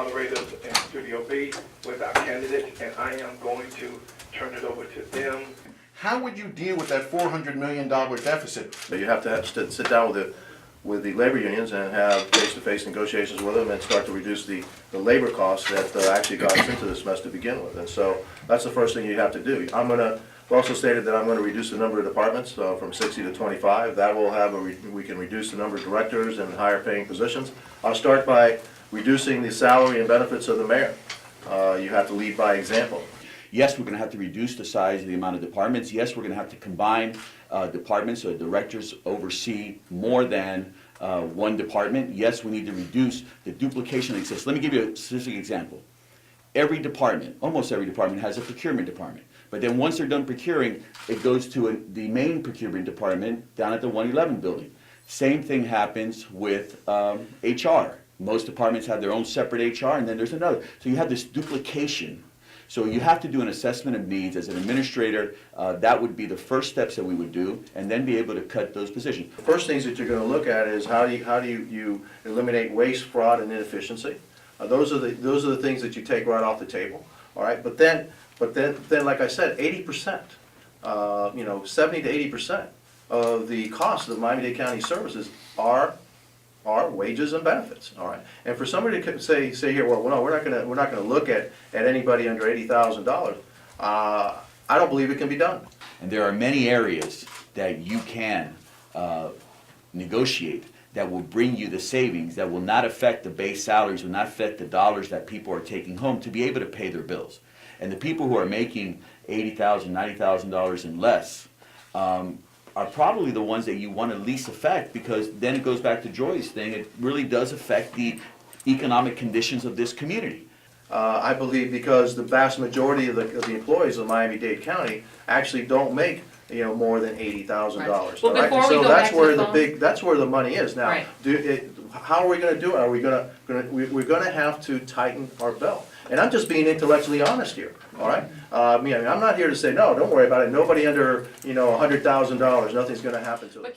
moderators in Studio B with our candidates, and I am going to turn it over to them. How would you deal with that $400 million deficit? So you have to sit down with the labor unions and have face-to-face negotiations with them and start to reduce the labor costs that actually got us into this mess to begin with. And so that's the first thing you have to do. I've also stated that I'm going to reduce the number of departments from 60 to 25. That will have we can reduce the number of directors and higher paying positions. I'll start by reducing the salary and benefits of the mayor. You have to lead by example. Yes, we're going to have to reduce the size of the amount of departments. Yes, we're going to have to combine departments so directors oversee more than one department. Yes, we need to reduce the duplication that exists. Let me give you a specific example. Every department, almost every department, has a procurement department. But then once they're done procuring, it goes to the main procurement department down at the 111 building. Same thing happens with HR. Most departments have their own separate HR, and then there's another. So you have this duplication. So you have to do an assessment of needs. As an administrator, that would be the first steps that we would do, and then be able to cut those positions. The first things that you're going to look at is how do you eliminate waste, fraud, and inefficiency. Those are the things that you take right off the table. All right, but then like I said, 80%, 70 to 80% of the cost of Miami-Dade County services are wages and benefits. All right, and for somebody to say here, well, no, we're not going to look at anybody under $80,000. I don't believe it can be done. And there are many areas that you can negotiate that will bring you the savings, that will not affect the base salaries, will not affect the dollars that people are taking home to be able to pay their bills. And the people who are making $80,000, $90,000 and less are probably the ones that you want to least affect, because then it goes back to Joy's thing, it really does affect the economic conditions of this community. I believe because the vast majority of the employees of Miami-Dade County actually don't make more than $80,000. Right. Well, All right? before we So go that's back to where the the phone- big, that's where the money is now. Right. How are we going to do it? Are we we're going to have to tighten our belt. And I'm just being intellectually honest here. All right. I'm not here to say no. Don't worry about it. Nobody under $100,000. Nothing's going to happen to them.